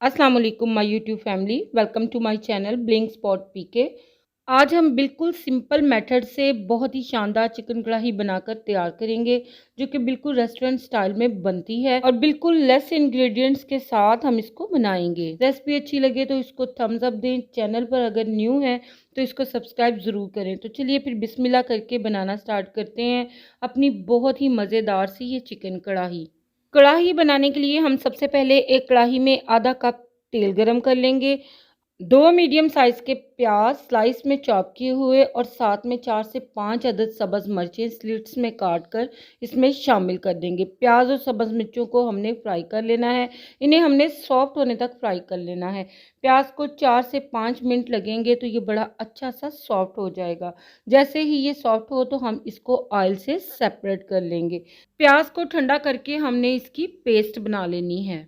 अस्सलाम वालेकुम my YouTube family, welcome to my channel Blink Spot PK. आज हम बिल्कुल सिंपल मेथड से बहुत ही शानदार चिकन कढ़ाई बनाकर तैयार करेंगे, जो कि बिल्कुल रेस्टोरेंट स्टाइल में बनती है और बिल्कुल लेस इंग्रेडिएंट्स के साथ हम इसको बनाएंगे। रेसिपी अच्छी लगे तो इसको थम्स अप दें। चैनल पर अगर न्यू है तो इसको सब्सक्राइब ज़रूर करें। तो चलिए फिर बिस्मिल्लाह करके बनाना स्टार्ट करते हैं अपनी बहुत ही मज़ेदार सी ये चिकन कढ़ाई। कढ़ाई बनाने के लिए हम सबसे पहले एक कढ़ाई में आधा कप तेल गरम कर लेंगे। 2 मीडियम साइज़ के प्याज स्लाइस में चॉप किए हुए और साथ में 4 से 5 अदद सब्ज़ मिर्चें स्लिट्स में काट कर इसमें शामिल कर देंगे। प्याज और सब्ज़ मिर्चों को हमने फ्राई कर लेना है। इन्हें हमने सॉफ्ट होने तक फ्राई कर लेना है। प्याज को 4 से 5 मिनट लगेंगे तो ये बड़ा अच्छा सा सॉफ्ट हो जाएगा। जैसे ही ये सॉफ्ट हो तो हम इसको ऑयल से सेपरेट कर लेंगे। प्याज को ठंडा करके हमने इसकी पेस्ट बना लेनी है।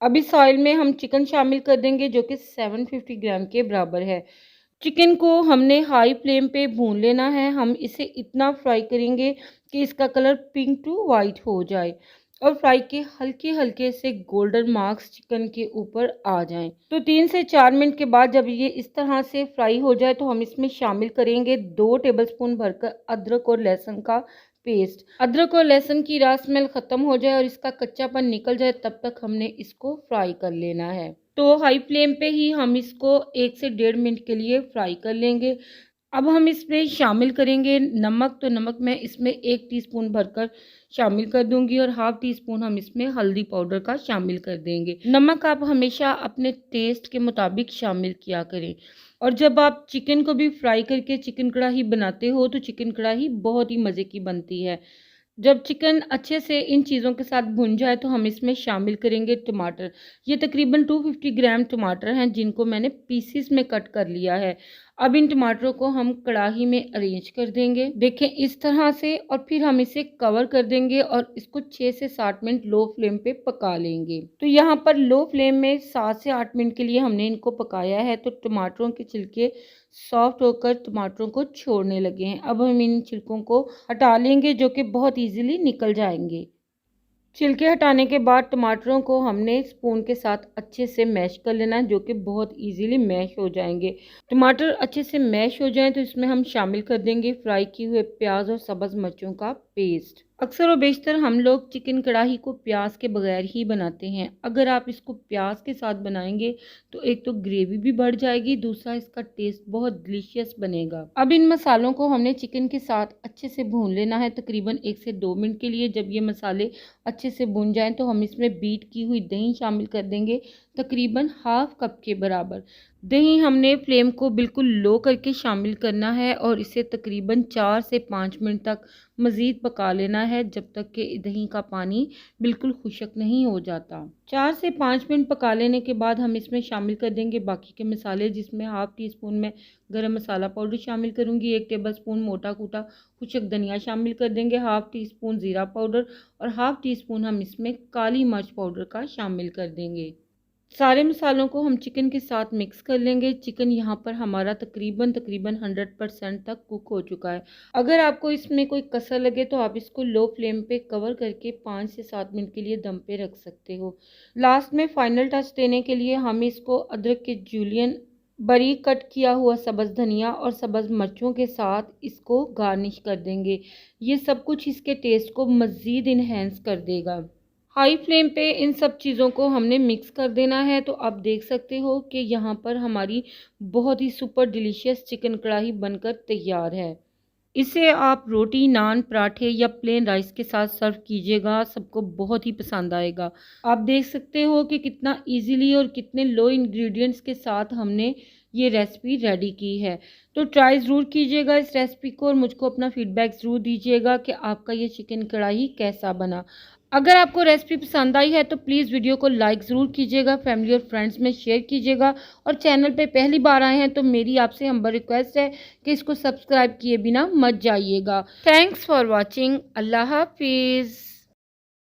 अब इस ऑयल में हम चिकन शामिल कर देंगे, जो कि 750 ग्राम के बराबर है। चिकन को हमने हाई फ्लेम पे भून लेना है। हम इसे इतना फ्राई करेंगे कि इसका कलर पिंक टू वाइट हो जाए और फ्राई के हल्के हल्के से गोल्डन मार्क्स चिकन के ऊपर आ जाएं। तो 3 से 4 मिनट के बाद जब ये इस तरह से फ्राई हो जाए तो हम इसमें शामिल करेंगे 2 टेबलस्पून भरकर अदरक और लहसुन का पेस्ट। अदरक और लहसुन की रॉ स्मेल ख़त्म हो जाए और इसका कच्चापन निकल जाए तब तक हमने इसको फ्राई कर लेना है। तो हाई फ्लेम पे ही हम इसको 1 से 1.5 मिनट के लिए फ्राई कर लेंगे। अब हम इसमें शामिल करेंगे नमक। तो नमक मैं इसमें 1 टीस्पून भरकर शामिल कर दूंगी और हाफ टी स्पून हम इसमें हल्दी पाउडर का शामिल कर देंगे। नमक आप हमेशा अपने टेस्ट के मुताबिक शामिल किया करें। और जब आप चिकन को भी फ्राई करके चिकन कढ़ाई बनाते हो तो चिकन कढ़ाई बहुत ही मज़े की बनती है। जब चिकन अच्छे से इन चीज़ों के साथ भुन जाए तो हम इसमें शामिल करेंगे टमाटर। ये तकरीबन 250 ग्राम टमाटर हैं, जिनको मैंने पीसीस में कट कर लिया है। अब इन टमाटरों को हम कढ़ाई में अरेंज कर देंगे, देखें इस तरह से, और फिर हम इसे कवर कर देंगे और इसको 6 से 7 मिनट लो फ्लेम पे पका लेंगे। तो यहाँ पर लो फ्लेम में 7 से 8 मिनट के लिए हमने इनको पकाया है। तो टमाटरों के छिलके सॉफ्ट होकर टमाटरों को छोड़ने लगे हैं। अब हम इन छिलकों को हटा लेंगे, जो कि बहुत इजीली निकल जाएंगे। छिलके हटाने के बाद टमाटरों को हमने स्पून के साथ अच्छे से मैश कर लेना है, जो कि बहुत इजीली मैश हो जाएंगे। टमाटर अच्छे से मैश हो जाएं तो इसमें हम शामिल कर देंगे फ्राई किए हुए प्याज और सब्ज़ मिर्चों का पेस्ट। अक्सर व बेशतर हम लोग चिकन कढ़ाई को प्याज के बगैर ही बनाते हैं। अगर आप इसको प्याज के साथ बनाएंगे तो एक तो ग्रेवी भी बढ़ जाएगी, दूसरा इसका टेस्ट बहुत डिलीशियस बनेगा। अब इन मसालों को हमने चिकन के साथ अच्छे से भून लेना है, तकरीबन 1 से 2 मिनट के लिए। जब ये मसाले अच्छे से भुन जाएं तो हम इसमें बीट की हुई दही शामिल कर देंगे, तकरीबन हाफ कप के बराबर। दही हमने फ्लेम को बिल्कुल लो करके शामिल करना है और इसे तकरीबन 4 से 5 मिनट तक मज़ीद पका लेना है, जब तक कि दही का पानी बिल्कुल खुश्क नहीं हो जाता। 4 से 5 मिनट पका लेने के बाद हम इसमें शामिल कर देंगे बाकी के मसाले, जिसमें हाफ टी स्पून में गरम मसाला पाउडर शामिल करूंगी, 1 टेबल स्पून मोटा कूटा खुश्क धनिया शामिल कर देंगे, हाफ टी स्पून ज़ीरा पाउडर और हाफ टी स्पून हम इसमें काली मिर्च पाउडर का शामिल कर देंगे। सारे मसालों को हम चिकन के साथ मिक्स कर लेंगे। चिकन यहाँ पर हमारा तकरीबन 100% तक कुक हो चुका है। अगर आपको इसमें कोई कसर लगे तो आप इसको लो फ्लेम पे कवर करके 5 से 7 मिनट के लिए दम पे रख सकते हो। लास्ट में फाइनल टच देने के लिए हम इसको अदरक के जूलियन, बारीक कट किया हुआ सब्ज़ धनिया और सब्ज़ मिर्चों के साथ इसको गार्निश कर देंगे। ये सब कुछ इसके टेस्ट को मज़ीद इन्हेंस कर देगा। हाई फ्लेम पे इन सब चीज़ों को हमने मिक्स कर देना है। तो आप देख सकते हो कि यहाँ पर हमारी बहुत ही सुपर डिलीशियस चिकन कढ़ाई बनकर तैयार है। इसे आप रोटी, नान, पराठे या प्लेन राइस के साथ सर्व कीजिएगा, सबको बहुत ही पसंद आएगा। आप देख सकते हो कि कितना इजीली और कितने लो इंग्रेडिएंट्स के साथ हमने ये रेसिपी रेडी की है। तो ट्राई ज़रूर कीजिएगा इस रेसिपी को और मुझको अपना फीडबैक ज़रूर दीजिएगा कि आपका ये चिकन कढ़ाई कैसा बना। अगर आपको रेसिपी पसंद आई है तो प्लीज़ वीडियो को लाइक ज़रूर कीजिएगा, फैमिली और फ्रेंड्स में शेयर कीजिएगा, और चैनल पे पहली बार आए हैं तो मेरी आपसे हम्बल रिक्वेस्ट है कि इसको सब्सक्राइब किए बिना मत जाइएगा। Thanks for watching. अल्लाह हाफिज़।